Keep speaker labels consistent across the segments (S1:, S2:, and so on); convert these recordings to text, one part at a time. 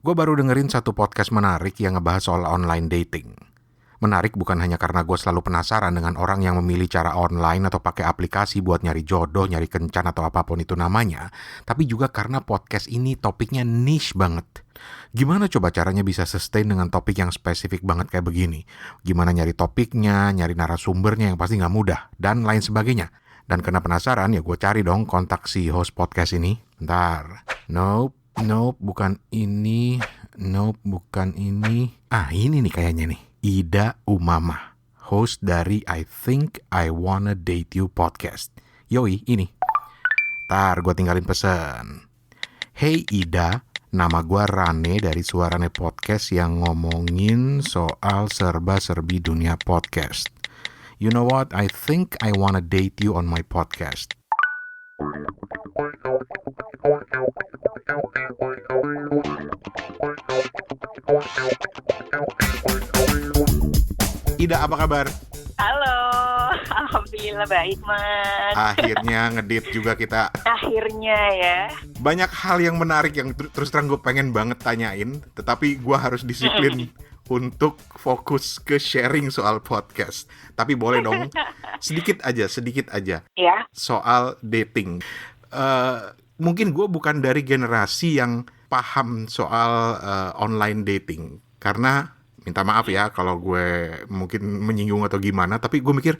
S1: Gue baru dengerin satu podcast menarik yang ngebahas soal online dating. Menarik bukan hanya karena gue selalu penasaran dengan orang yang memilih cara online atau pakai aplikasi buat nyari jodoh, nyari kencan atau apapun itu namanya, tapi juga karena podcast ini topiknya niche banget. Gimana coba caranya bisa sustain dengan topik yang spesifik banget kayak begini? Gimana nyari topiknya, nyari narasumbernya yang pasti nggak mudah, dan lain sebagainya. Dan karena penasaran ya gue cari dong kontak si host podcast ini. Bentar, Nope, bukan ini. Ini nih kayaknya nih. Ida Umama, host dari I Think I Wanna Date You podcast. Yoi, ini. Ntar gue tinggalin pesan. Hey Ida, nama gue Rane dari Suarane Podcast yang ngomongin soal serba-serbi dunia podcast. You know what? I think I wanna date you on my podcast. Ida, apa kabar?
S2: Halo, alhamdulillah baik Mas.
S1: Akhirnya ngedit juga kita.
S2: Akhirnya ya.
S1: Banyak hal yang menarik yang terus terang gue pengen banget tanyain, tetapi gue harus disiplin untuk fokus ke sharing soal podcast. Tapi boleh dong, sedikit aja.
S2: Ya.
S1: Soal dating. Mungkin gue bukan dari generasi yang paham soal online dating. Karena, minta maaf ya kalau gue mungkin menyinggung atau gimana, tapi gue mikir,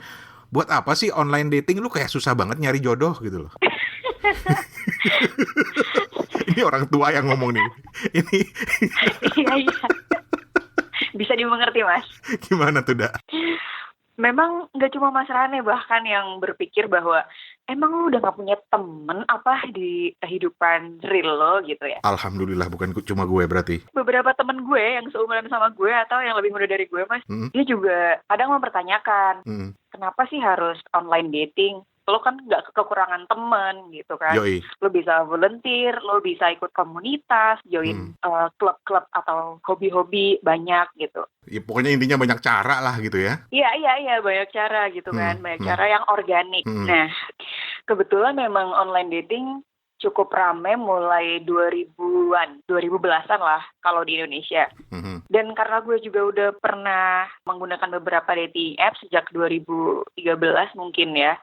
S1: buat apa sih online dating? Lu kayak susah banget nyari jodoh gitu loh. Ini orang tua yang ngomong nih. Ini.
S2: Iya. Bisa dimengerti Mas.
S1: Gimana tuh, Da?
S2: Memang nggak cuma Mas Rane bahkan yang berpikir bahwa emang lu udah gak punya temen apa di kehidupan real lo gitu ya.
S1: Alhamdulillah bukan cuma gue berarti.
S2: Beberapa temen gue yang seumuran sama gue atau yang lebih muda dari gue Mas, dia juga kadang mempertanyakan, kenapa sih harus online dating? Lo kan gak kekurangan temen gitu kan.
S1: Yoi.
S2: Lo bisa volunteer, lo bisa ikut komunitas, join klub-klub atau hobi-hobi banyak gitu.
S1: Ya, pokoknya intinya banyak cara lah gitu ya.
S2: Iya, banyak cara gitu kan. Banyak cara yang organik. Nah, kebetulan memang online dating cukup rame mulai 2010-an lah kalau di Indonesia. Dan karena gue juga udah pernah menggunakan beberapa dating apps sejak 2013 mungkin ya,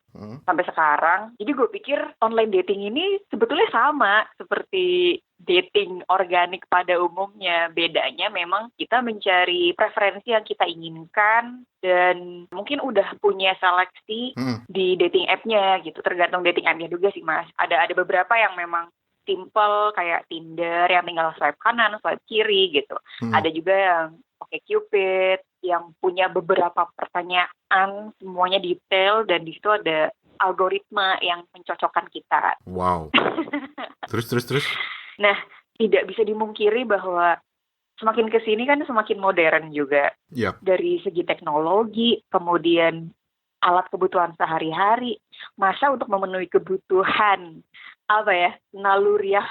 S2: sampai sekarang. Jadi gue pikir online dating ini sebetulnya sama seperti dating organik pada umumnya. Bedanya memang kita mencari preferensi yang kita inginkan dan mungkin udah punya seleksi di dating app-nya gitu. Tergantung dating app-nya juga sih Mas. Ada beberapa yang memang simple kayak Tinder yang tinggal swipe kanan, swipe kiri gitu. Ada juga yang OkCupid yang punya beberapa pertanyaan, semuanya detail dan di situ ada algoritma yang mencocokkan kita.
S1: Wow. Terus.
S2: Nah, tidak bisa dimungkiri bahwa semakin kesini kan semakin modern juga.
S1: Yep. Dari
S2: segi teknologi, kemudian alat kebutuhan sehari-hari, masa untuk memenuhi kebutuhan naluriah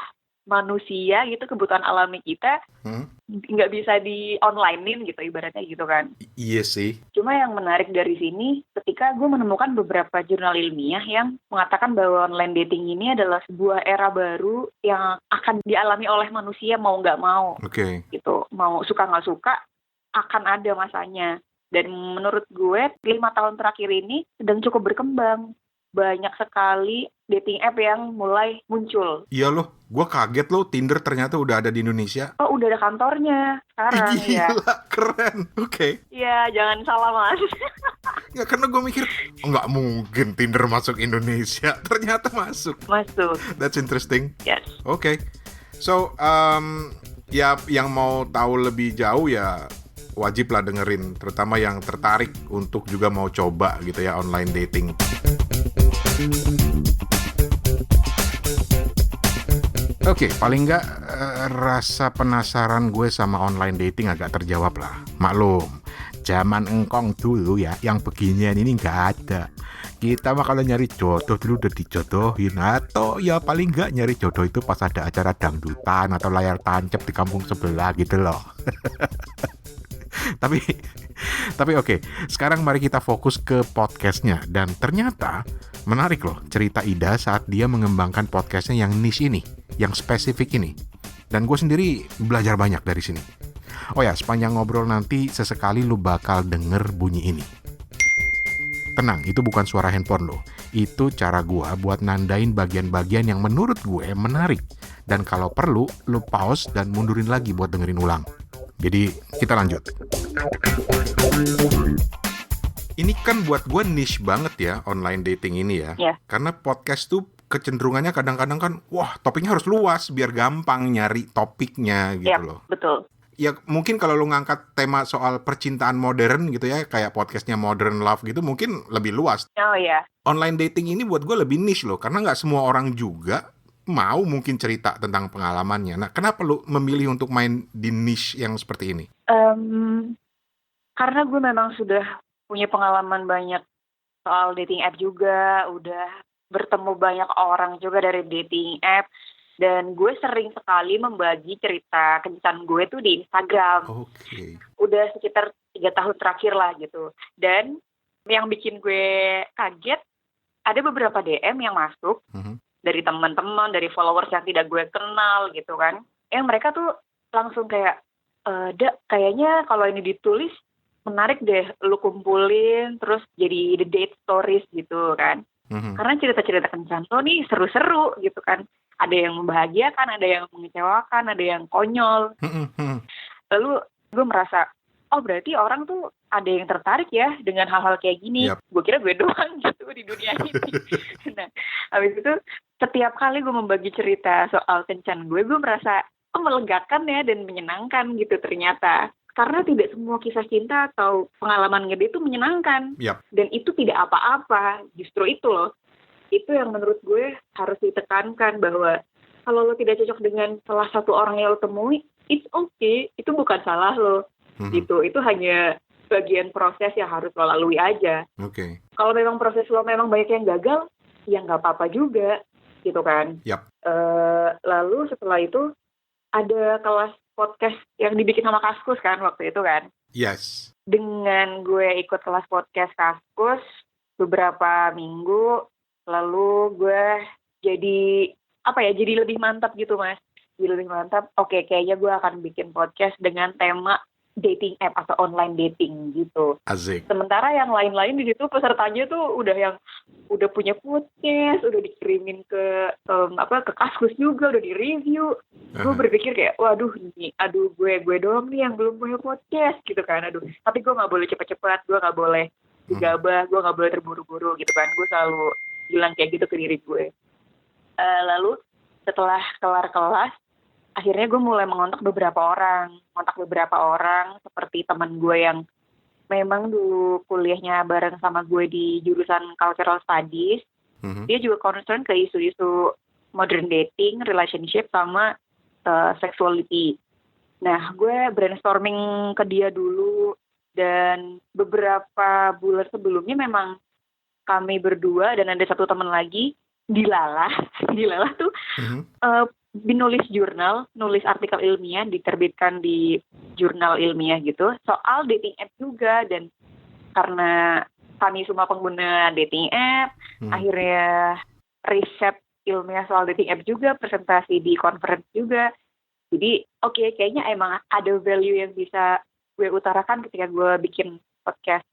S2: manusia gitu, kebutuhan alami kita nggak bisa di onlinein gitu ibaratnya gitu kan.
S1: Iya sih.
S2: Cuma yang menarik dari sini ketika gue menemukan beberapa jurnal ilmiah yang mengatakan bahwa online dating ini adalah sebuah era baru yang akan dialami oleh manusia mau nggak mau.
S1: Oke.
S2: Gitu, mau suka nggak suka akan ada masanya. Dan menurut gue 5 tahun terakhir ini sedang cukup berkembang. Banyak sekali dating app yang mulai muncul.
S1: Iya loh, gue kaget loh Tinder ternyata udah ada di Indonesia.
S2: Oh, udah ada kantornya sekarang.
S1: Gila, keren. Oke.
S2: Iya, jangan salah Mas.
S1: Ya karena gue mikir, nggak mungkin Tinder masuk Indonesia. Ternyata masuk.
S2: Masuk.
S1: That's interesting.
S2: Yes.
S1: Oke. So, ya yang mau tahu lebih jauh ya wajib lah dengerin. Terutama yang tertarik untuk juga mau coba gitu ya online dating. Oke, paling nggak rasa penasaran gue sama online dating agak terjawab lah. Maklum, zaman engkong dulu ya, yang beginian ini nggak ada. Kita mah kalau nyari jodoh dulu udah dijodohin, atau ya paling nggak nyari jodoh itu pas ada acara dangdutan atau layar tancap di kampung sebelah gitu loh. Tapi oke, sekarang mari kita fokus ke podcastnya. Dan ternyata menarik loh cerita Ida saat dia mengembangkan podcastnya yang niche ini, yang spesifik ini. Dan gue sendiri belajar banyak dari sini. Oh ya, sepanjang ngobrol nanti sesekali lu bakal denger bunyi ini. Tenang, itu bukan suara handphone lo. Itu cara gue buat nandain bagian-bagian yang menurut gue menarik. Dan kalau perlu, lu pause dan mundurin lagi buat dengerin ulang. Jadi, kita lanjut. Ini kan buat gue niche banget ya, online dating ini ya.
S2: Yeah.
S1: Karena podcast tuh kecenderungannya kadang-kadang kan, wah topiknya harus luas, biar gampang nyari topiknya gitu loh.
S2: Betul.
S1: Ya mungkin kalau lu ngangkat tema soal percintaan modern gitu ya, kayak podcastnya Modern Love gitu, mungkin lebih luas.
S2: Oh iya.
S1: Online dating ini buat gue lebih niche loh, karena nggak semua orang juga mau mungkin cerita tentang pengalamannya. Nah, kenapa lu memilih untuk main di niche yang seperti ini?
S2: Karena gue memang sudah punya pengalaman banyak soal dating app juga, udah bertemu banyak orang juga dari dating app. Dan gue sering sekali membagi cerita kencan gue tuh di Instagram.
S1: Oke.
S2: Udah sekitar 3 tahun terakhir lah gitu. Dan yang bikin gue kaget, ada beberapa DM yang masuk dari teman-teman, dari followers yang tidak gue kenal gitu kan. Yang mereka tuh langsung kayak, kayaknya kalau ini ditulis menarik deh, lu kumpulin terus jadi the date stories gitu kan. Karena cerita-cerita kencan lo nih seru-seru gitu kan. Ada yang membahagiakan, ada yang mengecewakan, ada yang konyol. Lalu gue merasa, oh berarti orang tuh ada yang tertarik ya dengan hal-hal kayak gini.
S1: Yep.
S2: Gue kira gue doang gitu di dunia ini. Nah, habis itu setiap kali gue membagi cerita soal kencan gue merasa melegakan ya dan menyenangkan gitu ternyata. Karena tidak semua kisah cinta atau pengalaman ngedate itu menyenangkan.
S1: Yep.
S2: Dan itu tidak apa-apa. Justru itu loh. Itu yang menurut gue harus ditekankan bahwa kalau lo tidak cocok dengan salah satu orang yang lo temui, it's okay. Itu bukan salah lo. Gitu. Itu hanya bagian proses yang harus lo lalui aja.
S1: Oke.
S2: Kalau memang proses lo memang banyak yang gagal, ya nggak apa-apa juga. Gitu kan.
S1: Yep.
S2: Lalu setelah itu ada kelas podcast yang dibikin sama Kaskus kan waktu itu kan.
S1: Yes.
S2: Dengan gue ikut kelas podcast Kaskus beberapa minggu, lalu gue jadi lebih mantap gitu mas. Jadi lebih mantap, oke kayaknya gue akan bikin podcast dengan tema dating app atau online dating gitu.
S1: Asik.
S2: Sementara yang lain-lain di situ pesertanya tuh udah punya podcast, udah dikirimin ke Kaskus juga, udah di-review. Gue berpikir kayak, waduh gue doang nih yang belum punya podcast gitu kan. Tapi gue nggak boleh cepet-cepet, gue nggak boleh gegabah, gue nggak boleh terburu-buru gitu kan. Gue selalu bilang kayak gitu ke diri gue. Lalu setelah kelar kelas, akhirnya gue mulai mengontak beberapa orang seperti teman gue yang memang dulu kuliahnya bareng sama gue di jurusan Cultural Studies. Dia juga concern ke isu-isu modern dating, relationship, sama sexuality. Nah, gue brainstorming ke dia dulu, dan beberapa bulan sebelumnya memang kami berdua dan ada satu teman lagi, Dilalah tuh nulis artikel ilmiah, diterbitkan di jurnal ilmiah gitu, soal dating app juga. Dan karena kami semua pengguna dating app, akhirnya riset ilmiah soal dating app juga, presentasi di conference juga. Jadi oke, kayaknya emang ada value yang bisa gue utarakan ketika gue bikin podcast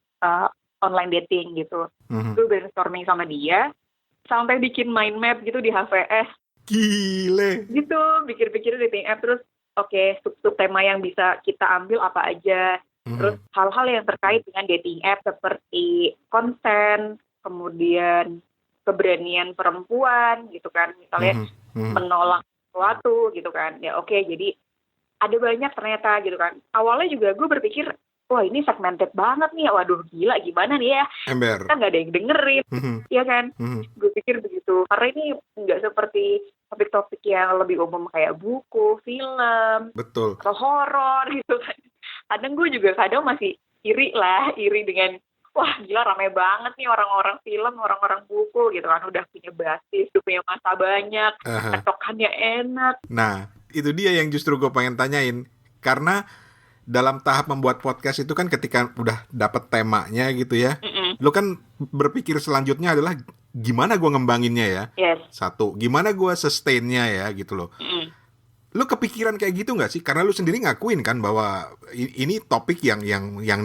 S2: online dating gitu. Gue brainstorming sama dia, sampai bikin mind map gitu di HVS.
S1: Gile.
S2: Gitu, pikir-pikir dating app, terus oke, sub tema yang bisa kita ambil apa aja. Terus hal-hal yang terkait dengan dating app seperti konten, kemudian keberanian perempuan gitu kan, misalnya menolak sesuatu gitu kan. Ya oke, jadi ada banyak ternyata gitu kan. Awalnya juga gue berpikir, wah ini segmented banget nih, waduh gila gimana nih ya,
S1: Ember.
S2: Kita nggak ada yang dengerin, ya kan. Gue pikir begitu, karena ini nggak seperti topik-topik yang lebih umum kayak buku, film,
S1: betul,
S2: atau horor gitu kan. Kadang gue juga masih iri dengan, wah gila rame banget nih orang-orang film, orang-orang buku gitu kan, udah punya basis, udah punya masa banyak, cetokannya enak.
S1: Nah, itu dia yang justru gue pengen tanyain, karena dalam tahap membuat podcast itu kan ketika udah dapet temanya gitu ya, lo kan berpikir selanjutnya adalah gimana gue ngembanginnya ya.
S2: Yes.
S1: Satu, gimana gue sustainnya ya gitu loh. Lu kepikiran kayak gitu nggak sih? Karena lu sendiri ngakuin kan bahwa ini topik yang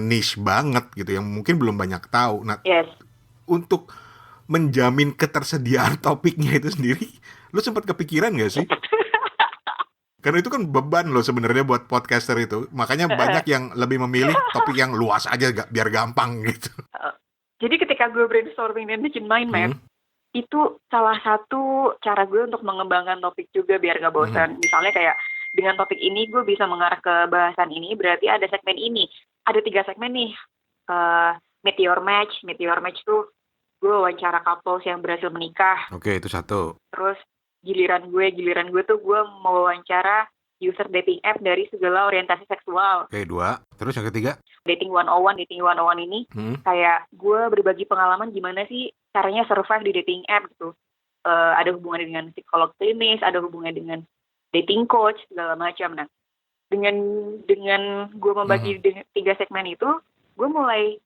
S1: niche banget gitu, yang mungkin belum banyak tahu. Nah,
S2: Yes.
S1: untuk menjamin ketersediaan topiknya itu sendiri, lu sempat kepikiran nggak sih? Karena itu kan beban loh sebenarnya buat podcaster itu. Makanya banyak yang lebih memilih topik yang luas aja biar gampang gitu.
S2: Jadi ketika gue brainstorming dan bikin mind map, itu salah satu cara gue untuk mengembangkan topik juga biar gak bosan. Misalnya kayak dengan topik ini gue bisa mengarah ke bahasan ini, berarti ada segmen ini. Ada 3 segmen nih. Meteor Match. Meteor Match tuh gue wawancara couples yang berhasil menikah.
S1: Oke, itu satu.
S2: Terus giliran gue tuh gue mau wawancara user dating app dari segala orientasi seksual.
S1: Oke, 2. Terus yang ketiga?
S2: Dating 101 ini kayak gue berbagi pengalaman gimana sih caranya survive di dating app gitu. Ada hubungannya dengan psikolog klinis, ada hubungannya dengan dating coach, segala macam. Nah, dengan gue membagi 3 segmen itu, gue mulai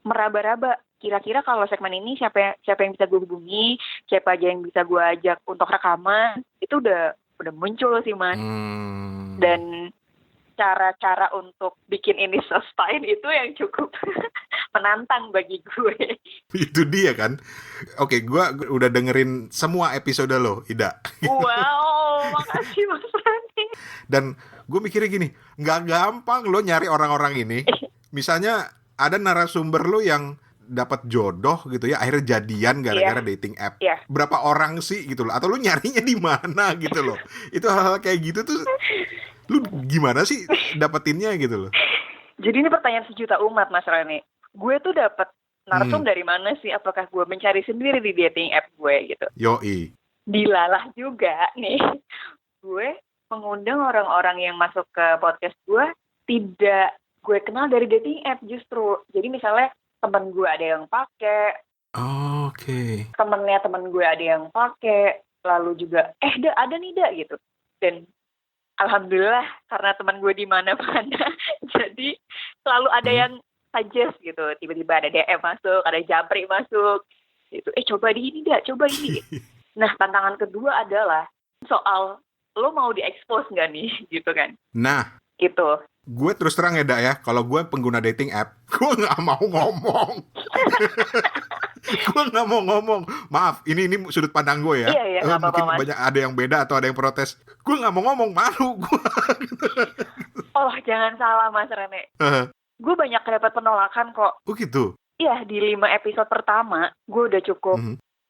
S2: meraba-raba kira-kira kalau segmen ini siapa yang bisa gue hubungi, siapa aja yang bisa gue ajak untuk rekaman, itu udah muncul sih, Mas. Dan cara-cara untuk bikin ini sustain itu yang cukup menantang bagi gue.
S1: Itu dia kan. Oke, gue udah dengerin semua episode lo, Ida.
S2: Wow, makasih Mas Rani.
S1: Dan gue mikirnya gini, nggak gampang lo nyari orang-orang ini. Misalnya ada narasumber lo yang dapat jodoh gitu ya, akhirnya jadian gara-gara dating app. Berapa orang sih gitu loh? Atau lu nyarinya di mana gitu loh? Itu hal-hal kayak gitu tuh, lu gimana sih dapetinnya gitu loh?
S2: Jadi ini pertanyaan sejuta umat, Mas Rani. Gue tuh dapat narsum dari mana sih? Apakah gue mencari sendiri di dating app gue gitu?
S1: Yoi.
S2: Dilalah juga nih. Gue mengundang orang-orang yang masuk ke podcast gue tidak gue kenal dari dating app justru. Jadi misalnya temen gue ada yang pakai, temennya temen gue ada yang pakai, lalu juga ada nih gitu. Dan alhamdulillah karena teman gue di mana-mana, jadi selalu ada yang suggest gitu. Tiba-tiba ada DM masuk, ada japri masuk, gitu. Coba di ini coba ini. Nah, tantangan kedua adalah soal lo mau di-expose nggak nih, gitu kan?
S1: Nah,
S2: gitu.
S1: Gue terus terang ya, ya, kalau gue pengguna dating app, gue nggak mau ngomong. Gue nggak mau ngomong. Maaf, ini sudut pandang gue ya.
S2: Iya, nggak apa-apa, Mas.
S1: Banyak ada yang beda atau ada yang protes. Gue nggak mau ngomong, malu gue.
S2: Oh, jangan salah Mas Rene. Gue banyak dapat penolakan kok.
S1: Oh gitu?
S2: Iya, di 5 episode pertama, gue udah cukup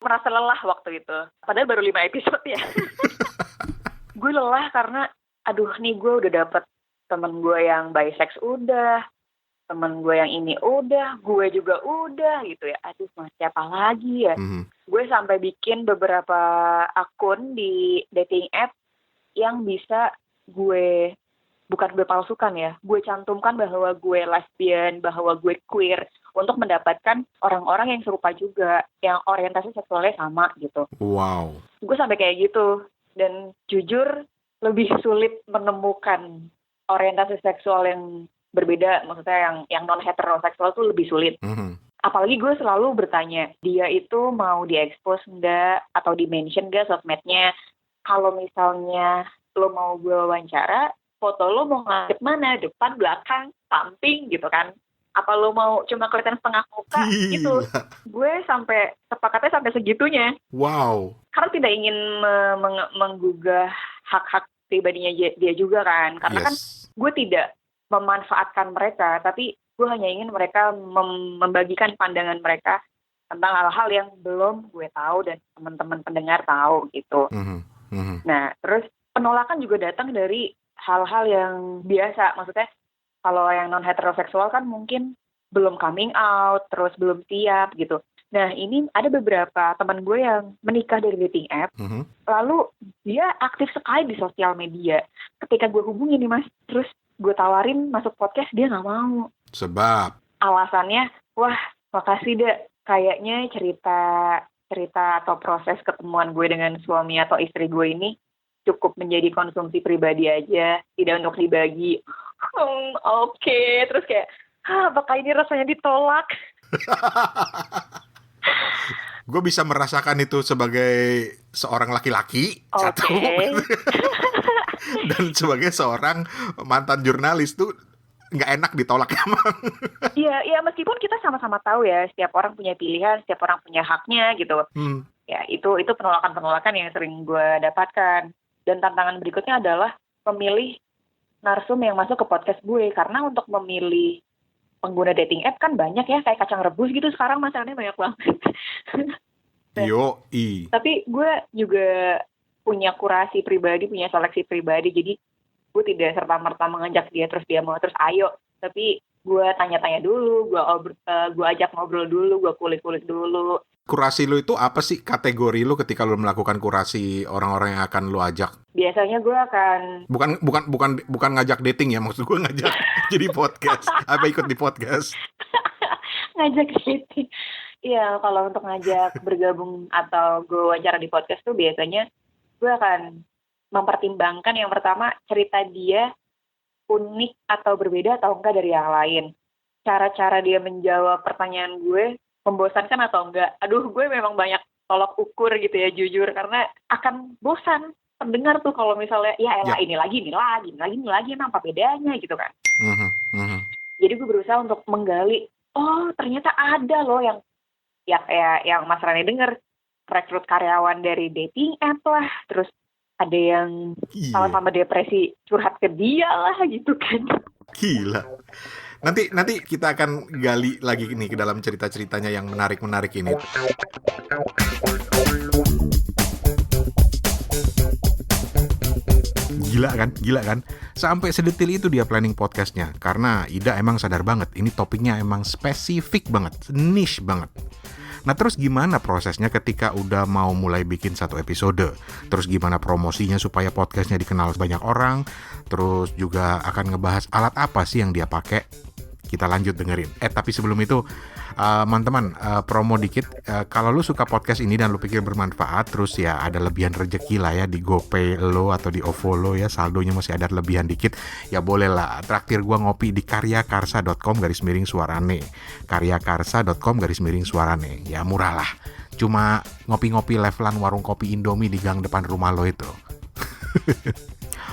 S2: merasa lelah waktu itu. Padahal baru 5 episode ya. Gue lelah karena, aduh nih gue udah dapet temen gue yang bisex udah, temen gue yang ini udah, gue juga udah gitu ya. Aduh, mas siapa lagi ya? Gue sampai bikin beberapa akun di dating app yang bisa bukan gue palsukan ya, gue cantumkan bahwa gue lesbian, bahwa gue queer, untuk mendapatkan orang-orang yang serupa juga, yang orientasi seksualnya sama gitu.
S1: Wow.
S2: Gue sampai kayak gitu, dan jujur lebih sulit menemukan orientasi seksual yang berbeda, maksudnya yang non heteroseksual tuh lebih sulit. Apalagi gue selalu bertanya, dia itu mau di-expose nggak atau di-mention nggak sosmednya. Kalau misalnya lo mau gue wawancara, foto lo mau ngadep mana, depan, belakang, samping gitu kan? Apa lo mau cuma kelihatan setengah muka gitu? Gue sepakatnya sampai segitunya.
S1: Wow. Karena
S2: tidak ingin menggugah hak-hak pribadinya dia juga kan, karena kan gue tidak memanfaatkan mereka, tapi gue hanya ingin mereka membagikan pandangan mereka tentang hal-hal yang belum gue tahu dan teman-teman pendengar tahu gitu. Nah, terus penolakan juga datang dari hal-hal yang biasa, maksudnya kalau yang non heteroseksual kan mungkin belum coming out, terus belum siap gitu. Nah, ini ada beberapa teman gue yang menikah dari dating app, lalu dia aktif sekali di sosial media. Ketika gue hubungi nih mas, terus gue tawarin masuk podcast, dia nggak mau.
S1: Sebab?
S2: Alasannya, wah makasih deh, kayaknya cerita atau proses ketemuan gue dengan suami atau istri gue ini cukup menjadi konsumsi pribadi aja, tidak untuk dibagi. Oke. Terus kayak, apakah ini rasanya ditolak?
S1: Gue bisa merasakan itu sebagai seorang laki-laki. Satu. Dan sebagai seorang mantan jurnalis tuh nggak enak ditolak emang.
S2: Iya, ya meskipun kita sama-sama tahu ya, setiap orang punya pilihan, setiap orang punya haknya gitu. Ya, itu penolakan-penolakan yang sering gue dapatkan. Dan tantangan berikutnya adalah memilih narsum yang masuk ke podcast gue. Karena untuk memilih pengguna dating app kan banyak ya, kayak kacang rebus gitu sekarang masalahnya banyak banget. Tapi gue juga punya kurasi pribadi, punya seleksi pribadi. Jadi gue tidak serta-merta mengajak dia terus dia mau terus ayo. Tapi gue tanya-tanya dulu, gue ajak ngobrol dulu, gue kulik-kulik dulu.
S1: Kurasi lu itu apa sih kategori lu ketika lu melakukan kurasi orang-orang yang akan lu ajak?
S2: Biasanya gue akan
S1: bukan ngajak dating ya, maksud gue ngajak jadi podcast. Apa ikut di podcast?
S2: Ngajak dating. Iya, kalau untuk ngajak bergabung atau gue wawancara di podcast tuh biasanya gue akan mempertimbangkan yang pertama cerita dia unik atau berbeda atau enggak dari yang lain. Cara-cara dia menjawab pertanyaan gue membosankan atau enggak. Aduh, gue memang banyak tolak ukur gitu ya, jujur. Karena akan bosan pendengar tuh kalau misalnya, ya elah ini lagi, emang apa bedanya gitu kan. Jadi gue berusaha untuk menggali, oh ternyata ada loh yang Mas Rani denger, rekrut karyawan dari dating app lah. Terus ada yang sama-sama depresi, curhat ke dia lah gitu kan.
S1: Gila. Nanti kita akan gali lagi nih ke dalam cerita-ceritanya yang menarik-menarik ini. Gila kan? Sampai sedetil itu dia planning podcastnya. Karena Ida emang sadar banget, ini topiknya emang spesifik banget, niche banget. Nah terus gimana prosesnya ketika udah mau mulai bikin satu episode? Terus gimana promosinya supaya podcastnya dikenal banyak orang? Terus juga akan ngebahas alat apa sih yang dia pakai? Kita lanjut dengerin. Tapi sebelum itu, teman-teman, promo dikit. Kalau lu suka podcast ini dan lu pikir bermanfaat, terus ya ada lebihan rezeki lah ya di GoPay lo atau di OVO lo ya, saldonya masih ada lebihan dikit, ya boleh lah traktir gua ngopi di karyakarsa.com/suarane. karyakarsa.com/suarane. Ya murah lah. Cuma ngopi-ngopi levelan warung kopi Indomie di gang depan rumah lo itu.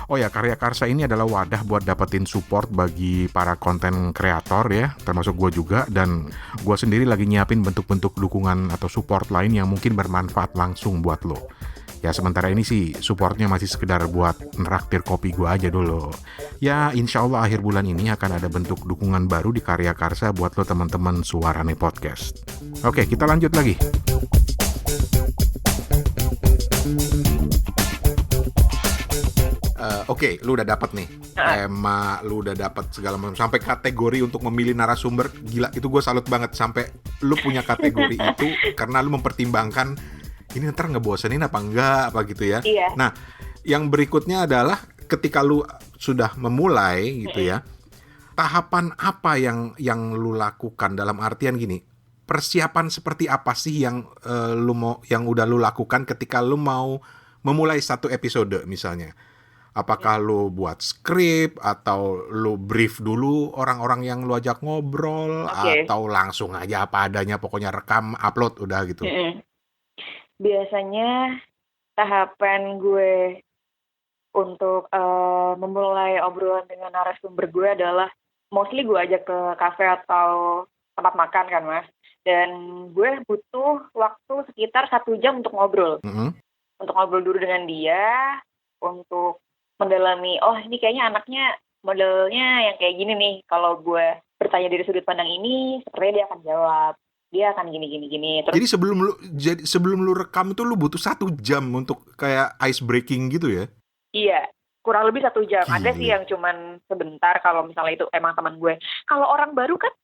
S1: Oh ya, Karya Karsa ini adalah wadah buat dapetin support bagi para konten kreator ya, termasuk gue juga, dan gue sendiri lagi nyiapin bentuk-bentuk dukungan atau support lain yang mungkin bermanfaat langsung buat lo. Ya sementara ini sih supportnya masih sekedar buat neraktir kopi gue aja dulu. Ya insya Allah akhir bulan ini akan ada bentuk dukungan baru di Karya Karsa buat lo teman-teman Suarane Podcast. Oke, kita lanjut lagi. Oke, lu udah dapat nih tema, lu udah dapat segala macam sampai kategori untuk memilih narasumber. Gila, itu gue salut banget sampai lu punya kategori itu karena lu mempertimbangkan ini ntar ngebosenin apa enggak apa gitu ya.
S2: Iya.
S1: Nah, yang berikutnya adalah ketika lu sudah memulai gitu ya, tahapan apa yang lu lakukan dalam artian gini? Persiapan seperti apa sih yang yang udah lu lakukan ketika lu mau memulai satu episode misalnya? Apakah lu buat skrip atau lu brief dulu orang-orang yang lu ajak ngobrol atau langsung aja apa adanya pokoknya rekam upload udah gitu?
S2: Biasanya tahapan gue untuk memulai obrolan dengan narasumber gue adalah mostly gue ajak ke kafe atau tempat makan kan Mas, dan gue butuh waktu sekitar 1 jam untuk ngobrol. Untuk ngobrol dulu dengan dia, untuk mendalami, oh ini kayaknya anaknya modelnya yang kayak gini nih. Kalau gue bertanya dari sudut pandang ini, sepertinya dia akan jawab. Dia akan gini. Terus,
S1: jadi sebelum lu rekam itu lu butuh 1 jam untuk kayak ice breaking gitu ya?
S2: Iya, kurang lebih 1 jam. Ada sih yang cuman sebentar kalau misalnya itu emang teman gue. Kalau orang baru kan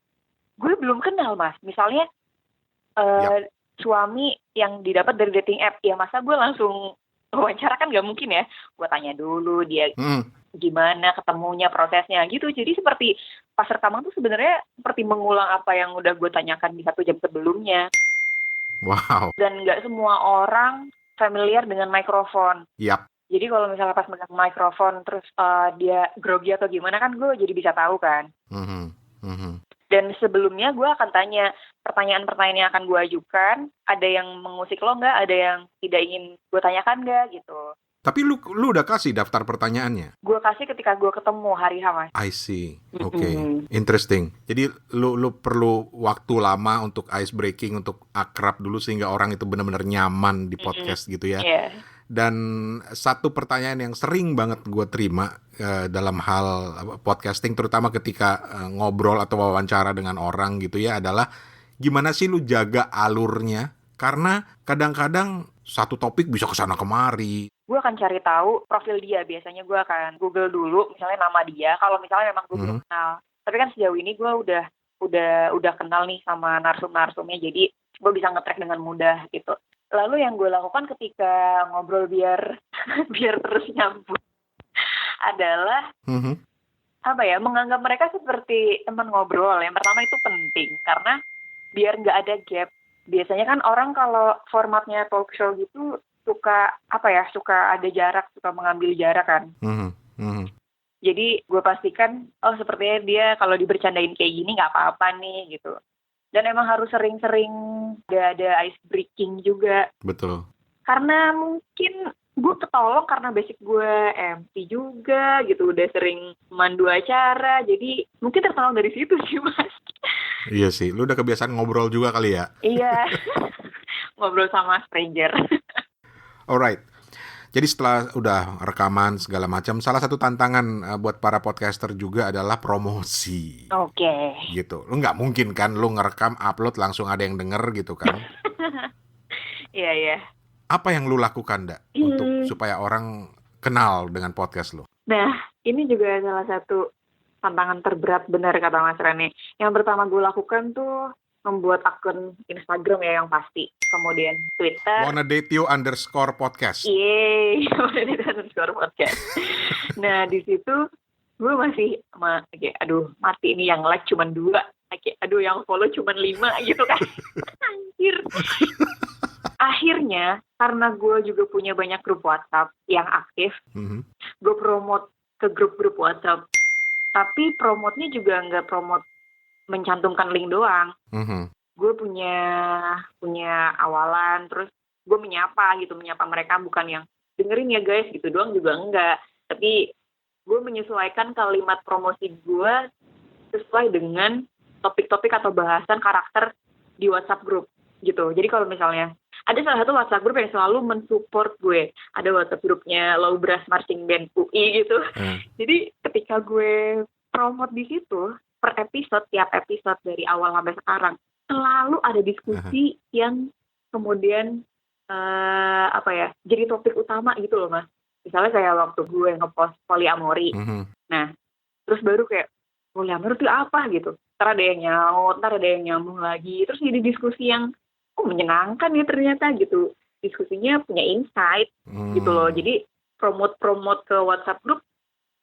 S2: gue belum kenal Mas. Misalnya suami yang didapat dari dating app, ya masa gue langsung wawancara kan nggak mungkin ya. Gue tanya dulu dia gimana ketemunya, prosesnya gitu. Jadi seperti pas rekaman tuh sebenarnya seperti mengulang apa yang udah gue tanyakan di 1 jam sebelumnya.
S1: Wow.
S2: Dan nggak semua orang familiar dengan mikrofon.
S1: Yap.
S2: Jadi kalau misalnya pas megang mikrofon terus dia grogi atau gimana kan gue jadi bisa tahu kan. Dan sebelumnya gue akan tanya pertanyaan-pertanyaan yang akan gue ajukan, ada yang mengusik lo nggak, ada yang tidak ingin gue tanyakan nggak gitu.
S1: Tapi lu udah kasih daftar pertanyaannya?
S2: Gue kasih ketika gue ketemu hari H, Mas.
S1: I see. Oke. Interesting. Jadi lu perlu waktu lama untuk ice breaking, untuk akrab dulu sehingga orang itu benar-benar nyaman di podcast gitu ya.
S2: Iya.
S1: Dan satu pertanyaan yang sering banget gue terima dalam hal podcasting, terutama ketika ngobrol atau wawancara dengan orang gitu ya, adalah gimana sih lu jaga alurnya? Karena kadang-kadang satu topik bisa kesana kemari.
S2: Gue akan cari tahu profil dia. Biasanya gue akan Google dulu, misalnya nama dia. Kalau misalnya memang gue belum kenal. Tapi kan sejauh ini gue udah kenal nih sama narsum-narsumnya. Jadi gue bisa nge-track dengan mudah gitu. Lalu yang gue lakukan ketika ngobrol biar terus nyambung adalah menganggap mereka seperti teman ngobrol. Yang pertama itu penting karena biar nggak ada gap. Biasanya kan orang kalau formatnya talk show gitu suka ada jarak, suka mengambil jarak kan. Jadi gue pastikan, sepertinya dia kalau dibercandain kayak gini nggak apa-apa nih gitu. Dan emang harus sering-sering ada ice breaking juga.
S1: Betul.
S2: Karena mungkin gue ketolong karena basic gue MC juga gitu, udah sering mandu acara, jadi mungkin tertolong dari situ sih, Mas.
S1: Iya sih, lu udah kebiasaan ngobrol juga kali ya?
S2: Iya, ngobrol sama stranger.
S1: Alright, jadi setelah udah rekaman segala macam, salah satu tantangan buat para podcaster juga adalah promosi.
S2: Oke.
S1: Gitu, lu nggak mungkin kan lu ngerekam, upload langsung ada yang denger gitu kan?
S2: Iya.
S1: Apa yang lu lakukan, Nda, untuk supaya orang kenal dengan podcast lu?
S2: Nah, ini juga salah satu tantangan terberat, benar kata Mas Rene. Yang pertama gue lakukan tuh membuat akun Instagram ya yang pasti. Kemudian Twitter.
S1: wannadate_you_podcast.
S2: Yeay, wannadate_podcast. Nah, di situ gue masih mati ini yang like cuma 2. Yang follow cuma 5 gitu kan. Anjir. Akhirnya, karena gue juga punya banyak grup WhatsApp yang aktif, gue promote ke grup-grup WhatsApp. Tapi promotnya juga nggak promote mencantumkan link doang. Gue punya awalan, terus gue menyapa mereka, bukan yang dengerin ya guys gitu doang juga enggak. Tapi gue menyesuaikan kalimat promosi gue sesuai dengan topik-topik atau bahasan karakter di WhatsApp grup gitu. Jadi kalau misalnya ada salah satu WhatsApp grup yang selalu mensupport gue, ada WhatsApp grupnya Low Brass Marching Band UI gitu. Jadi ketika gue promote di situ per episode, tiap episode dari awal sampai sekarang selalu ada diskusi yang kemudian jadi topik utama gitu loh, Mas. Misalnya kayak waktu gue ngepost poliamori. Nah, terus baru kayak poliamori itu apa gitu. Ntar ada yang nyaut, ntar ada yang nyambung lagi. Terus jadi diskusi yang menyenangkan ya ternyata gitu. Diskusinya punya insight gitu loh. Jadi promote ke WhatsApp group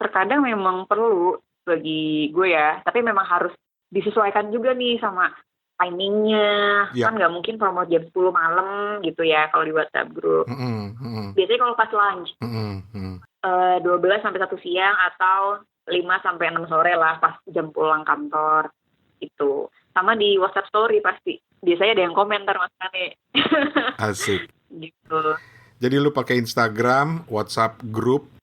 S2: terkadang memang perlu bagi gue ya. Tapi memang harus disesuaikan juga nih sama timingnya. Kan nggak mungkin promote jam 10 malam gitu ya kalau di WhatsApp group. Biasanya kalau pas lunch 12 sampai 1 siang atau 5 sampai 6 sore lah pas jam pulang kantor itu. Sama di WhatsApp story pasti. Biasanya ada yang komentar Mas Kane.
S1: Asik.
S2: Gitu.
S1: Jadi lu pakai Instagram, WhatsApp group?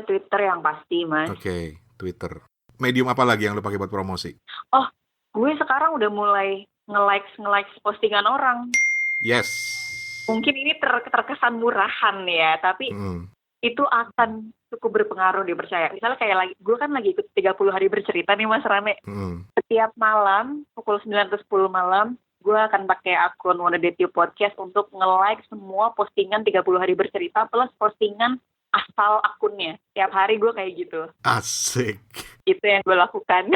S2: Twitter yang pasti, Mas.
S1: Oke, Twitter. Medium apa lagi yang lu pakai buat promosi?
S2: Oh, gue sekarang udah mulai nge-likes postingan orang.
S1: Yes.
S2: Mungkin ini terkesan murahan ya, tapi itu akan cukup berpengaruh, dipercaya. Misalnya kayak gue kan lagi ikut 30 hari bercerita nih Mas Rane. Setiap malam pukul 9 atau 10 malam gue akan pakai akun Wannadate You Podcast untuk nge-like semua postingan 30 hari bercerita plus postingan asal akunnya. Tiap hari gue kayak gitu.
S1: Asik.
S2: Itu yang gue lakukan.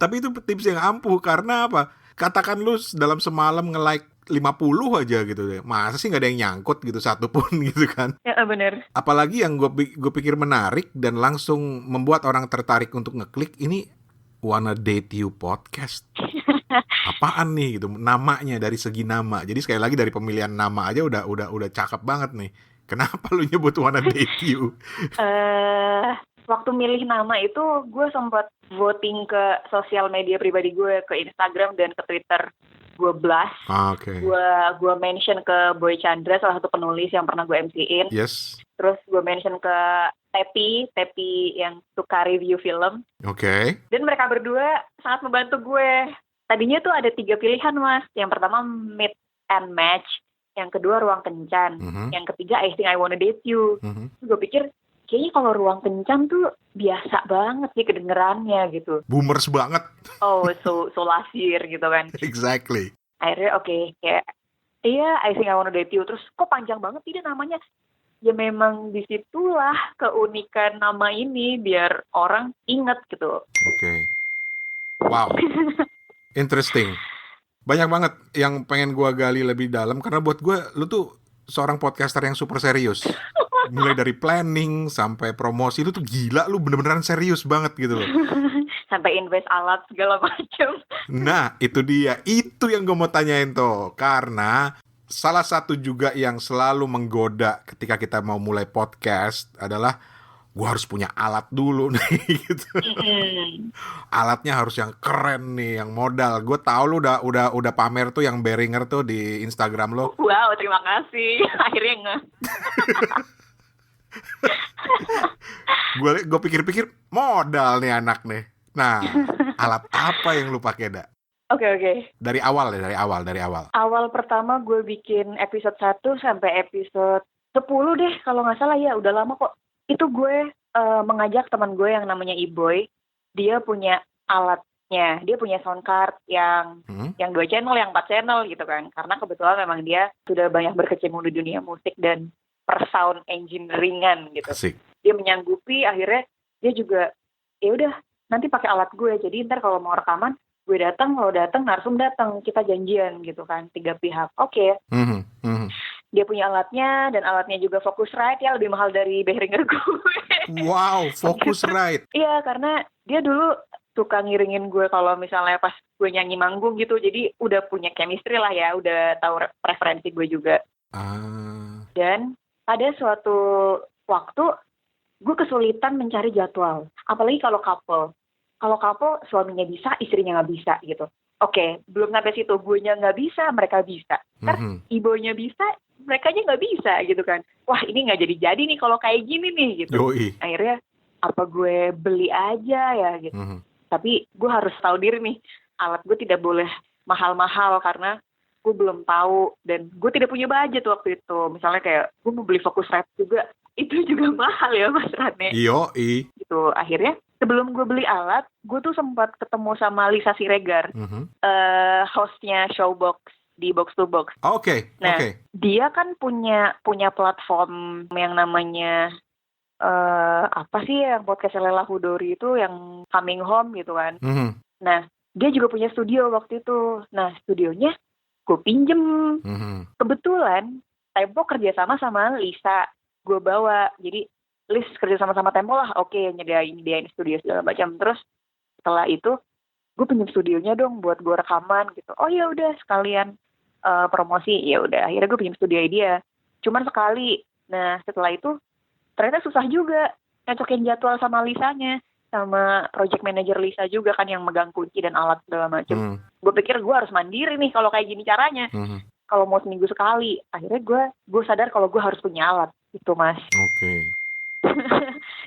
S1: Tapi itu tips yang ampuh karena apa? Katakan lu dalam semalam nge-like 50 aja gitu deh. Masa sih nggak ada yang nyangkut gitu satu pun gitu kan?
S2: Ya bener.
S1: Apalagi yang gue pikir menarik dan langsung membuat orang tertarik untuk ngeklik ini Wannadate You Podcast. Apaan nih gitu namanya, dari segi nama. Jadi sekali lagi dari pemilihan nama aja udah cakep banget nih. Kenapa lu nyebut Wannadate You?
S2: Waktu milih nama itu gue sempat voting ke sosial media pribadi gue, ke Instagram dan ke Twitter. 2012.
S1: Oke.
S2: Gue mention ke Boy Chandra, salah satu penulis yang pernah gue MC-in.
S1: Yes.
S2: Terus gue mention ke Tepi yang suka review film.
S1: Oke.
S2: Dan mereka berdua sangat membantu gue. Tadinya tuh ada 3 pilihan, Mas. Yang pertama Meet and Match, yang kedua Ruang Kencan, yang ketiga I Think I Wanna Date You. Gue pikir kayaknya kalau Ruang Kencan tuh biasa banget sih kedengerannya gitu.
S1: Boomers banget.
S2: Oh, so lasir gitu kan.
S1: Exactly.
S2: Akhirnya oke, kayak iya I Think I Wanna Date You. Terus kok panjang banget tidak namanya? Ya memang disitulah keunikan nama ini biar orang inget gitu.
S1: Oke. Wow. Interesting. Banyak banget yang pengen gua gali lebih dalam karena buat gua lu tuh seorang podcaster yang super serius. Mulai dari planning sampai promosi lu tuh gila, lu bener-beneran serius banget gitu loh.
S2: Sampai invest alat segala macam.
S1: Nah, itu dia. Itu yang gue mau tanyain tuh. Karena salah satu juga yang selalu menggoda ketika kita mau mulai podcast adalah gue harus punya alat dulu nih gitu. Alatnya harus yang keren nih, yang modal. Gue tahu lu udah pamer tuh yang Behringer tuh di Instagram lo.
S2: Wow, terima kasih. Akhirnya
S1: Gue pikir-pikir modal nih anak nih. Nah, alat apa yang lu pakai, Da?
S2: Oke.
S1: Dari awal.
S2: Awal pertama gue bikin episode 1 sampai episode 10 deh kalau nggak salah ya, udah lama kok. Itu gue mengajak teman gue yang namanya Iboy. Dia punya alatnya, dia punya sound card yang 2 channel, yang 4 channel gitu kan. Karena kebetulan memang dia sudah banyak berkecimpung di dunia musik dan per sound engineering-an gitu.
S1: Asik.
S2: Dia menyanggupi, akhirnya dia juga ya udah nanti pakai alat gue. Jadi ntar kalau mau rekaman gue datang, kalau datang narsum datang, kita janjian gitu kan, 3 pihak. Oke. Dia punya alatnya dan alatnya juga Focusrite ya, lebih mahal dari Behringer gue.
S1: Wow, Focusrite.
S2: Iya, karena dia dulu suka ngiringin gue kalau misalnya pas gue nyanyi manggung gitu. Jadi udah punya chemistry lah ya, udah tahu preferensi gue juga. Dan pada suatu waktu gue kesulitan mencari jadwal, apalagi kalau couple. Kalau couple suaminya bisa, istrinya nggak bisa gitu. Oke, belum sampai situ, guenya nggak bisa, mereka bisa. Ntar ibunya bisa, mereka aja nggak bisa gitu kan. Wah, ini nggak jadi-jadi nih kalau kayak gini nih gitu.
S1: Yoi.
S2: Akhirnya apa gue beli aja ya gitu. Tapi gue harus tahu diri nih, alat gue tidak boleh mahal-mahal karena gue belum tahu dan gue tidak punya budget waktu itu. Misalnya kayak gue mau beli Focusrite juga, itu juga mahal ya Mas Rane.
S1: Yoi.
S2: Gitu. Akhirnya sebelum gue beli alat, gue tuh sempat ketemu sama Lisa Siregar, hostnya Showbox di Box to Box.
S1: Oke.
S2: Dia kan punya platform yang namanya apa sih yang podcast Lela Hudori itu yang Coming Home gitu kan. Nah, dia juga punya studio waktu itu. Nah, studionya gue pinjem. Kebetulan Tempo kerjasama sama Lisa, gue bawa. Jadi Lis kerja sama Tempo lah, oke, nyediain studio segala macam. Terus setelah itu gue pinjam studionya dong buat gue rekaman gitu. Oh ya udah sekalian promosi, ya udah. Akhirnya gue pinjam studio dia. Cuman sekali. Nah setelah itu ternyata susah juga nyocokin jadwal sama Lisanya, sama project manager Lisa juga kan yang megang kunci dan alat segala macam. Gue pikir gue harus mandiri nih kalau kayak gini caranya. Kalau mau seminggu sekali, akhirnya gue sadar kalau gue harus punya alat itu Mas.
S1: Oke.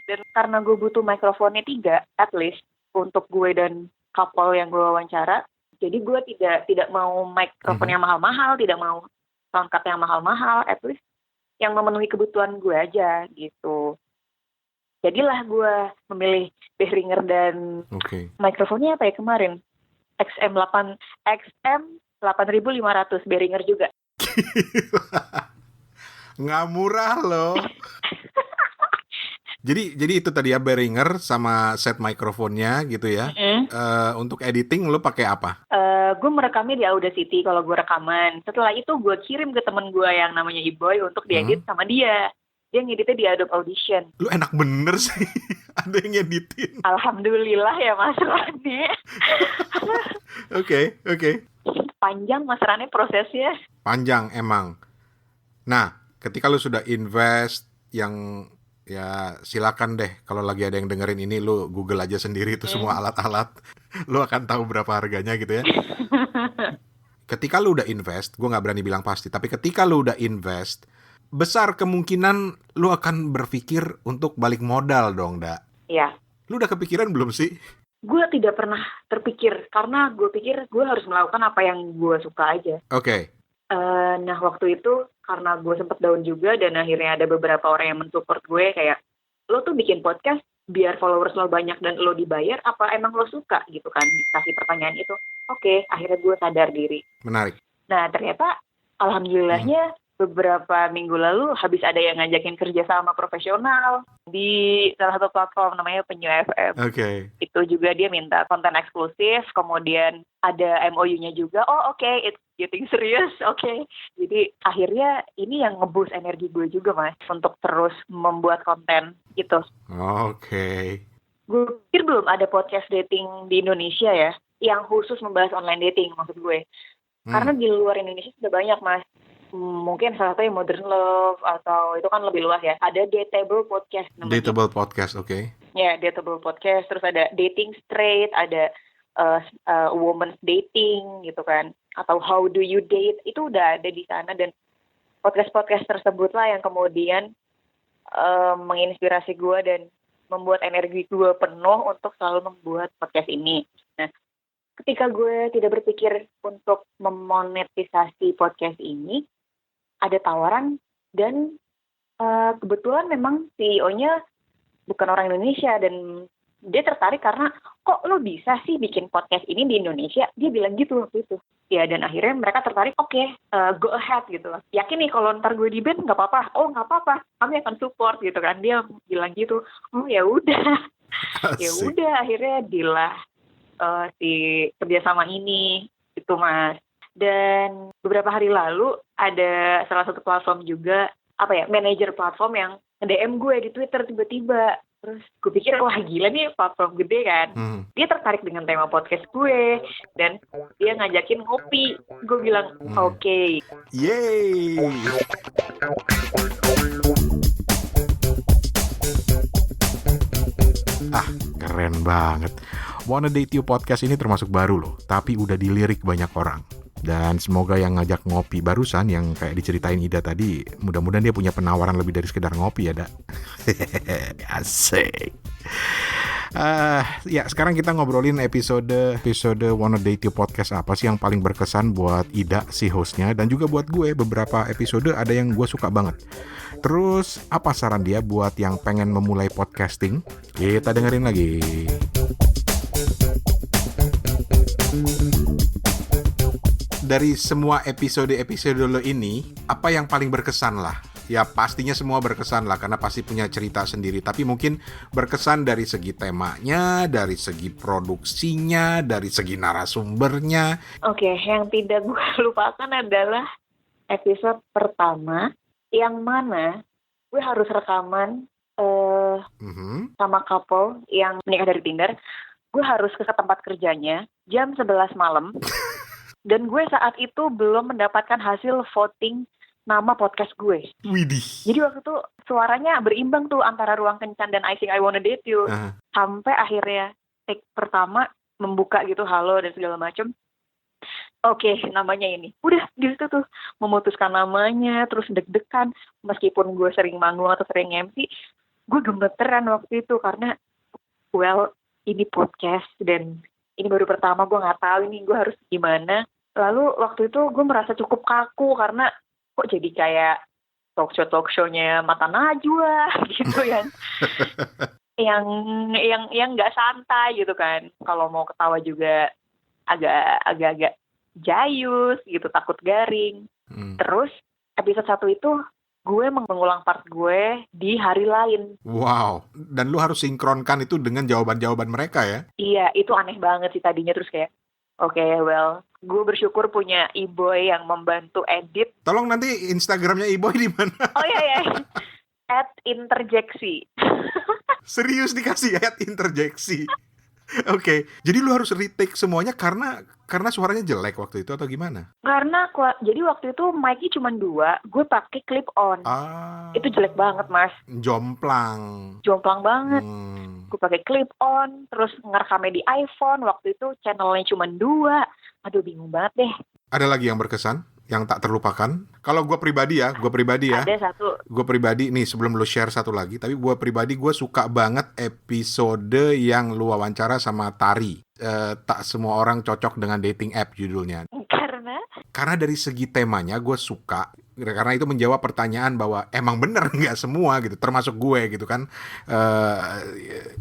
S2: Dan karena gue butuh mikrofonnya 3 at least untuk gue dan couple yang gue wawancara, jadi gue tidak mau mikrofon yang mahal-mahal, tidak mau soundcard yang mahal-mahal, at least yang memenuhi kebutuhan gue aja gitu. Jadilah gue memilih Behringer dan mikrofonnya apa ya kemarin, XM 8500 Behringer juga.
S1: Nggak murah loh. Jadi itu tadi ya, Behringer sama set mikrofonnya gitu ya. Untuk editing lo pakai apa?
S2: Gue merekamnya di Audacity kalau gue rekaman. Setelah itu gue kirim ke temen gue yang namanya Iboy untuk diedit sama dia. Dia ngeditnya di Adobe Audition.
S1: Lu enak bener sih. Ada yang ngeditin.
S2: Alhamdulillah ya Mas Rane.
S1: Oke.
S2: Panjang Mas Rane prosesnya.
S1: Panjang emang. Nah, ketika lu sudah invest yang ya silakan deh, kalau lagi ada yang dengerin ini lu Google aja sendiri itu semua alat-alat, lu akan tahu berapa harganya gitu ya. ketika lu udah invest, gue nggak berani bilang pasti, tapi ketika lu udah invest, besar kemungkinan lu akan berpikir untuk balik modal dong, Da.
S2: Iya.
S1: Lu udah kepikiran belum sih?
S2: Gue tidak pernah terpikir, karena gue pikir gue harus melakukan apa yang gue suka aja.
S1: Oke.
S2: Nah, waktu itu karena gue sempet down juga, dan akhirnya ada beberapa orang yang mensupport gue, kayak, lo tuh bikin podcast biar followers lo banyak dan lo dibayar, apa emang lo suka gitu kan, dikasih pertanyaan itu. Oke, akhirnya gue sadar diri.
S1: Menarik.
S2: Nah, ternyata alhamdulillahnya beberapa minggu lalu habis ada yang ngajakin kerja sama profesional di salah satu platform namanya Penyu FM.
S1: Oke.
S2: Itu juga dia minta konten eksklusif, kemudian ada MOU-nya juga. Oh, oke, it's getting serious. Oke. Jadi akhirnya ini yang nge-boost energi gue juga, Mas, untuk terus membuat konten gitu.
S1: Oke.
S2: Gue pikir belum ada podcast dating di Indonesia ya, yang khusus membahas online dating, maksud gue. Karena di luar Indonesia sudah banyak, Mas. Mungkin salah satunya Modern Love, atau itu kan lebih luas ya. Ada Dateable Podcast namanya.
S1: Dateable Podcast, oke.
S2: Ya, Dateable Podcast. Terus ada Dating Straight, ada Women's Dating gitu kan. Atau How Do You Date, itu udah ada di sana. Dan podcast-podcast tersebut lah yang kemudian menginspirasi gue dan membuat energi gue penuh untuk selalu membuat podcast ini. Nah, ketika gue tidak berpikir untuk memonetisasi podcast ini, ada tawaran, dan kebetulan memang CEO-nya bukan orang Indonesia, dan dia tertarik karena, kok lo bisa sih bikin podcast ini di Indonesia? Dia bilang gitu waktu itu. Ya, dan akhirnya mereka tertarik, oke, go ahead gitu. Yakin nih kalau ntar gue di band nggak apa-apa? Oh, nggak apa-apa, kami akan support gitu kan. Dia bilang gitu. Oh, ya udah. Ya udah, akhirnya deal lah si kerjasama ini itu, Mas. Dan beberapa hari lalu ada salah satu platform juga, manajer platform yang nge-DM gue di Twitter tiba-tiba. Terus gue pikir, wah gila nih, platform gede kan. Dia tertarik dengan tema podcast gue, dan dia ngajakin ngopi. Gue bilang, oke.
S1: Yeay! Keren banget. Wanna Date You podcast ini termasuk baru loh, tapi udah dilirik banyak orang. Dan semoga yang ngajak ngopi barusan, yang kayak diceritain Ida tadi, mudah-mudahan dia punya penawaran lebih dari sekedar ngopi ya, Da. Asik. Ya, sekarang kita ngobrolin episode Wanna Date You podcast apa sih yang paling berkesan buat Ida, si hostnya, dan juga buat gue. Beberapa episode ada yang gue suka banget. Terus, apa saran dia buat yang pengen memulai podcasting? Kita dengerin lagi. Dari semua episode lo ini, apa yang paling berkesan lah? Ya pastinya semua berkesan lah, karena pasti punya cerita sendiri. Tapi mungkin berkesan dari segi temanya, dari segi produksinya, dari segi narasumbernya.
S2: Oke, yang tidak gue lupakan adalah episode pertama, yang mana gue harus rekaman sama couple yang menikah dari Tinder. Gue harus ke tempat kerjanya jam 11 malam. Dan gue saat itu belum mendapatkan hasil voting nama podcast gue.
S1: Widih.
S2: Jadi waktu itu suaranya berimbang tuh antara Ruang Kencan dan I Think I Wanna Date You. Sampai akhirnya take pertama membuka gitu, halo dan segala macem. Oke, namanya ini. Udah di situ tuh memutuskan namanya, terus deg-degan. Meskipun gue sering manggung atau sering MC, gue gemeteran waktu itu karena, ini podcast dan ini baru pertama, gue nggak tahu ini gue harus gimana. Lalu waktu itu gue merasa cukup kaku karena kok jadi kayak talk show-nya Mata Najwa gitu yang nggak santai gitu kan. Kalau mau ketawa juga agak jayus gitu, takut garing. Terus episode 1 itu gue mengulang part gue di hari lain.
S1: Wow, dan lu harus sinkronkan itu dengan jawaban-jawaban mereka ya?
S2: Iya, itu aneh banget sih tadinya. Terus kayak, gue bersyukur punya Iboy yang membantu edit.
S1: Tolong nanti Instagramnya Iboy di mana?
S2: Oh iya, @interjeksi.
S1: Serius dikasih @interjeksi. Oke, jadi lu harus retake semuanya karena suaranya jelek waktu itu atau gimana?
S2: Karena jadi waktu itu mic-nya cuma 2, gue pakai clip on. Itu jelek banget, Mas.
S1: Jomplang
S2: banget. Gue pakai clip on, terus ngerekamnya di iPhone. Waktu itu channelnya cuma 2. Aduh, bingung banget deh.
S1: Ada lagi yang berkesan, yang tak terlupakan? Kalau gue pribadi ya.
S2: Ada satu.
S1: Gue pribadi, nih sebelum lu share satu lagi, tapi gue pribadi gue suka banget episode yang lu wawancara sama Tari. Tak semua orang cocok dengan dating app judulnya. Karena dari segi temanya gue suka, karena itu menjawab pertanyaan bahwa emang bener nggak semua gitu, termasuk gue gitu kan.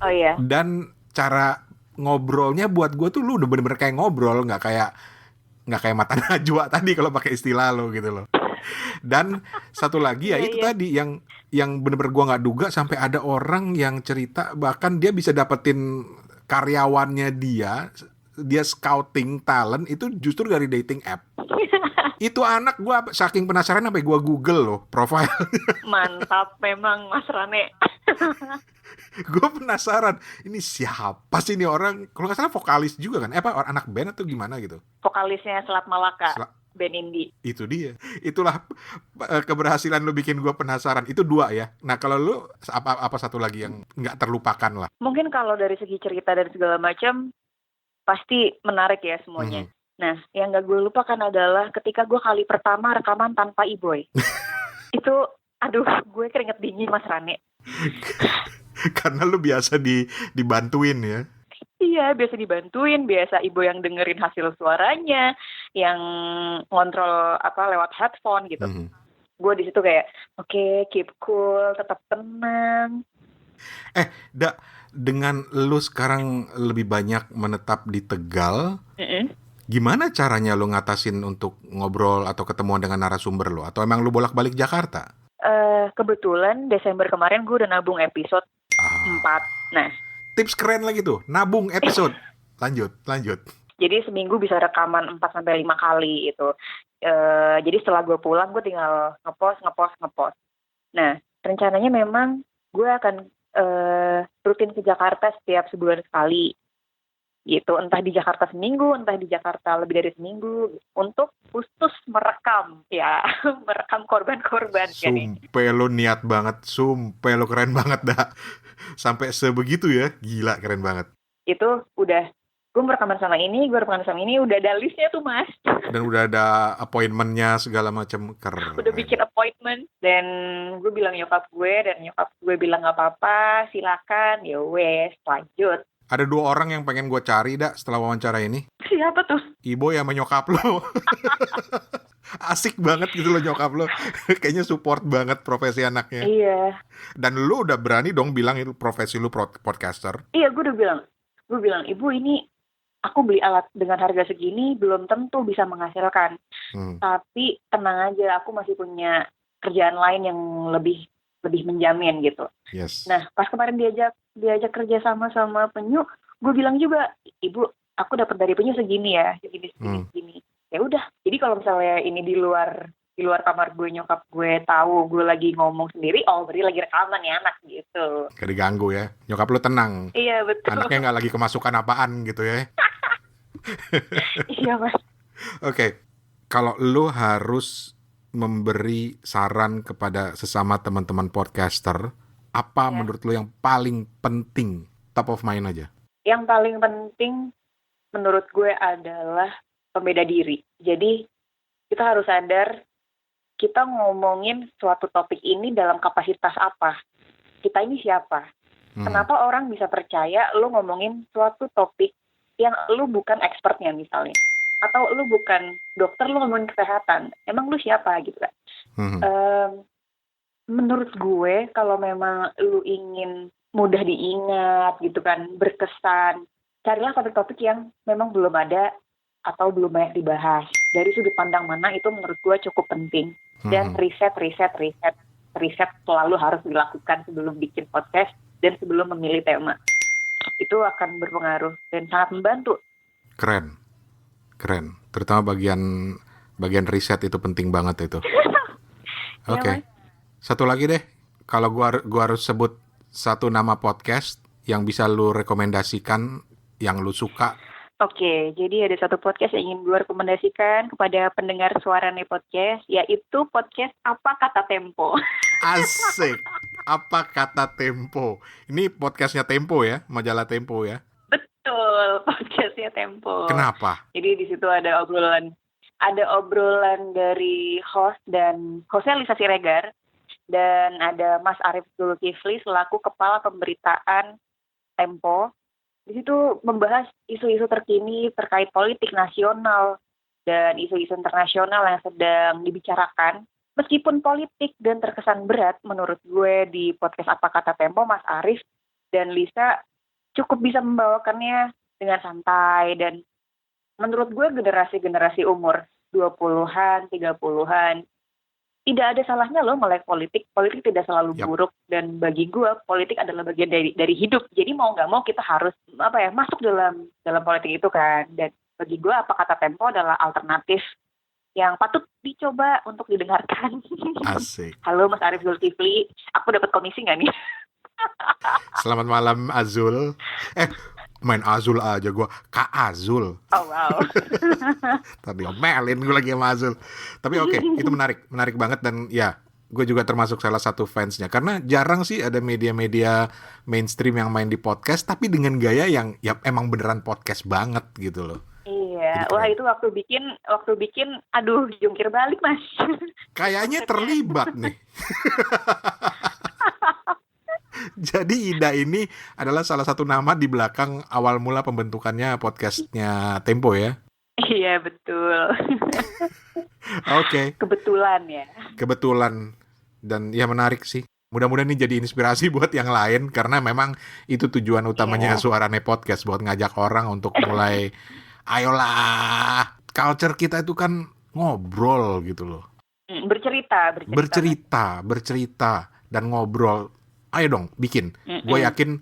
S2: Oh iya.
S1: Dan cara ngobrolnya buat gue tuh lu udah bener-bener kayak ngobrol, nggak kayak mata najwa tadi kalau pakai istilah lo gitu loh. Dan satu lagi ya itu tadi yang bener-bener gue nggak duga, sampai ada orang yang cerita bahkan dia bisa dapetin karyawannya dia scouting talent itu justru dari dating app. Itu anak gue saking penasaran sampai gue Google loh profile.
S2: Mantap memang Mas Rane.
S1: Gue penasaran, ini siapa sih ini orang? Kalau nggak salah vokalis juga kan? Apa anak band atau gimana gitu?
S2: Vokalisnya Selat Malaka, band indie.
S1: Itu dia. Itulah keberhasilan lu bikin gue penasaran. Itu 2 ya. Nah kalau lu apa satu lagi yang nggak terlupakan lah?
S2: Mungkin kalau dari segi cerita dan segala macam pasti menarik ya semuanya. Nah, yang gak gue lupakan adalah ketika gue kali pertama rekaman tanpa E-boy. Itu, aduh, gue keringet dingin Mas Rane.
S1: Karena lu biasa dibantuin ya.
S2: Iya, biasa dibantuin, biasa ibu yang dengerin hasil suaranya, yang ngontrol lewat headphone gitu. Gue di situ kayak, oke, keep cool, tetap tenang.
S1: Dengan lu sekarang lebih banyak menetap di Tegal, gimana caranya lu ngatasin untuk ngobrol atau ketemuan dengan narasumber lu? Atau emang lu bolak-balik Jakarta?
S2: Kebetulan Desember kemarin gue udah nabung episode 4. Nah,
S1: tips keren lagi tuh, nabung episode. Lanjut.
S2: Jadi seminggu bisa rekaman 4-5 kali itu. Jadi setelah gue pulang, gue tinggal ngepost. Nah, rencananya memang gue akan rutin ke Jakarta setiap sebulan sekali. Gitu, entah di Jakarta seminggu, entah di Jakarta lebih dari seminggu, untuk khusus merekam merekam korban-korban.
S1: Sumpah lo niat banget, sumpah lo keren banget dah. Sampai sebegitu ya, gila keren banget.
S2: Itu udah, gue rekaman sama ini, udah ada listnya tuh Mas.
S1: Dan udah ada appointment-nya segala macam, keren.
S2: Udah bikin appointment, dan gue bilang nyokap gue bilang gak apa-apa, silakan, ya wes, lanjut.
S1: Ada 2 orang yang pengen gue cari setelah wawancara ini.
S2: Siapa tuh?
S1: Ibu sama nyokap lo. Asik banget gitu lo nyokap lo. Kayaknya support banget profesi anaknya.
S2: Iya.
S1: Dan lo udah berani dong bilang itu profesi lo podcaster.
S2: Iya, gue bilang, Ibu ini aku beli alat dengan harga segini belum tentu bisa menghasilkan. Tapi tenang aja, aku masih punya kerjaan lain yang lebih menjamin gitu.
S1: Yes.
S2: Nah, pas kemarin diajak kerja sama penyu, gue bilang juga, Ibu, aku dapat dari penyu segini ya, segini. Ya udah. Jadi kalau misalnya ini di luar kamar gue, nyokap gue tahu gue lagi ngomong sendiri, berarti lagi rekaman ya anak gitu.
S1: Kayak diganggu ya. Nyokap lu tenang.
S2: Iya, betul.
S1: Anaknya nggak lagi kemasukan apaan gitu ya.
S2: Iya, Mas.
S1: Oke. Kalau lu harus memberi saran kepada sesama teman-teman podcaster, apa menurut lu yang paling penting, top of mind aja?
S2: Yang paling penting menurut gue adalah pembeda diri. Jadi kita harus sadar kita ngomongin suatu topik ini dalam kapasitas apa. Kita ini siapa? Kenapa orang bisa percaya lu ngomongin suatu topik yang lu bukan expertnya misalnya? Atau lu bukan dokter, lu ngomongin kesehatan. Emang lu siapa gitu kan? Menurut gue, kalau memang lu ingin mudah diingat gitu kan, berkesan, carilah topik-topik yang memang belum ada atau belum banyak dibahas. Dari sudut pandang mana itu menurut gue cukup penting. Dan riset selalu harus dilakukan sebelum bikin podcast dan sebelum memilih tema. Itu akan berpengaruh dan sangat membantu.
S1: Keren. Terutama bagian riset itu penting banget itu. Oke. Satu lagi deh. Kalau gua harus sebut satu nama podcast yang bisa lu rekomendasikan, yang lu suka.
S2: Oke, jadi ada satu podcast yang ingin gue rekomendasikan kepada pendengar Suarane Podcast, yaitu podcast Apa Kata Tempo.
S1: Asik. Apa Kata Tempo. Ini podcastnya Tempo ya, majalah Tempo ya.
S2: Betul, podcastnya Tempo.
S1: Kenapa?
S2: Jadi di situ ada ada obrolan dari hostnya Lisa Siregar, dan ada Mas Arief Zulkifli selaku Kepala Pemberitaan Tempo. Di situ membahas isu-isu terkini terkait politik nasional dan isu-isu internasional yang sedang dibicarakan. Meskipun politik dan terkesan berat menurut gue di podcast Apa Kata Tempo, Mas Arief dan Lisa cukup bisa membawakannya dengan santai, dan menurut gue generasi-generasi umur 20-an, 30-an, tidak ada salahnya loh melek politik. Politik tidak selalu buruk, dan bagi gue politik adalah bagian dari hidup. Jadi mau nggak mau kita harus masuk dalam politik itu kan. Dan bagi gue Apa Kata Tempo adalah alternatif yang patut dicoba untuk didengarkan.
S1: Asik.
S2: Halo Mas Arief Zulkifli, aku dapat komisi nggak nih?
S1: Selamat malam Azul. Main Azul aja gue, Kak Azul.
S2: Oh wow.
S1: Tadi omelin gue lagi sama Azul. Tapi oke, itu menarik banget, dan ya gue juga termasuk salah satu fansnya. Karena jarang sih ada media-media mainstream yang main di podcast, tapi dengan gaya yang ya emang beneran podcast banget gitu loh.
S2: Iya, wah itu waktu bikin, aduh jungkir balik Mas.
S1: Kayaknya terlibat nih. Jadi Ida ini adalah salah satu nama di belakang awal mula pembentukannya podcastnya Tempo ya?
S2: Iya betul.
S1: Oke.
S2: Kebetulan.
S1: Dan ya menarik sih. Mudah-mudahan ini jadi inspirasi buat yang lain, karena memang itu tujuan utamanya Suarane Podcast, buat ngajak orang untuk mulai, ayolah, culture kita itu kan ngobrol gitu loh. Bercerita dan ngobrol. Ayo dong, bikin. Gue yakin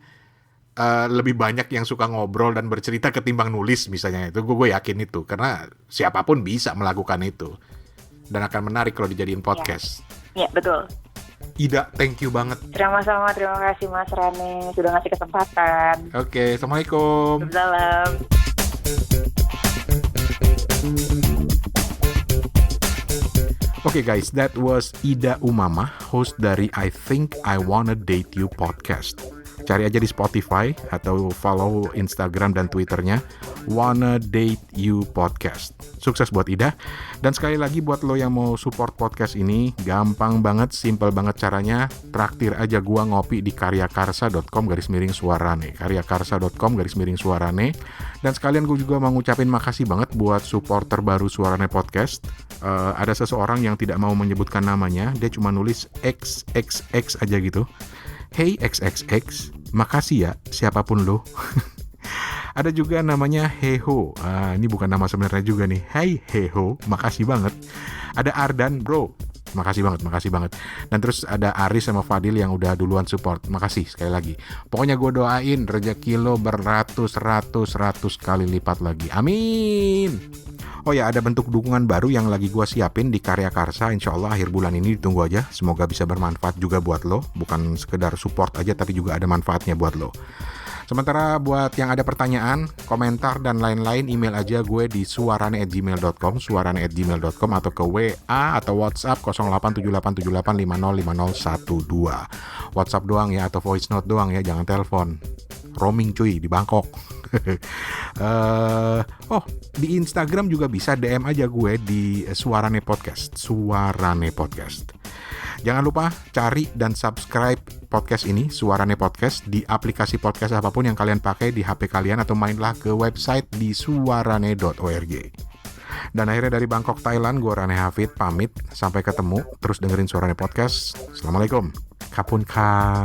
S1: lebih banyak yang suka ngobrol dan bercerita ketimbang nulis misalnya. Itu gue yakin itu, karena siapapun bisa melakukan itu. Dan akan menarik kalau dijadiin podcast.
S2: Iya, betul.
S1: Ida, thank you banget.
S2: Sama-sama, terima kasih Mas Rane sudah ngasih kesempatan.
S1: Oke, Assalamualaikum.
S2: Salam.
S1: Oke guys, that was Ida Umama, host dari I Think I Wanna Date You podcast. Cari aja di Spotify atau follow Instagram dan Twitternya Wanna Date You podcast. Sukses buat Ida. Dan sekali lagi buat lo yang mau support podcast ini, gampang banget, simple banget caranya. Traktir aja gua ngopi di karyakarsa.com/suarane. karyakarsa.com/suarane. Dan sekalian gue juga mau ngucapin makasih banget buat support terbaru Suarane Podcast. Ada seseorang yang tidak mau menyebutkan namanya, dia cuma nulis XXX aja gitu. Hey XXX, makasih ya siapapun lo. Ada juga namanya Heho. Ini bukan nama sebenarnya juga nih. Hey Heho, makasih banget. Ada Ardan, bro. Makasih banget. Dan terus ada Aris sama Fadil yang udah duluan support. Makasih sekali lagi. Pokoknya gue doain rezeki lo beratus kali lipat lagi. Amin. Oh ya, ada bentuk dukungan baru yang lagi gue siapin di Karya Karsa. Insya Allah akhir bulan ini, ditunggu aja. Semoga bisa bermanfaat juga buat lo. Bukan sekedar support aja, tapi juga ada manfaatnya buat lo. Sementara buat yang ada pertanyaan, komentar, dan lain-lain, email aja gue di suarane@gmail.com, suarane@gmail.com, atau ke WA atau WhatsApp 0878505012. WhatsApp doang ya, atau voice note doang ya, jangan telepon. Roaming cuy, di Bangkok. Di Instagram juga bisa DM aja gue di Suarane Podcast. Jangan lupa cari dan subscribe podcast ini, Suarane Podcast, di aplikasi podcast apapun yang kalian pakai di HP kalian, atau mainlah ke website di suarane.org. Dan akhirnya dari Bangkok, Thailand, gue Rane Hafid pamit. Sampai ketemu, terus dengerin Suarane Podcast. Assalamualaikum. Kapun ka.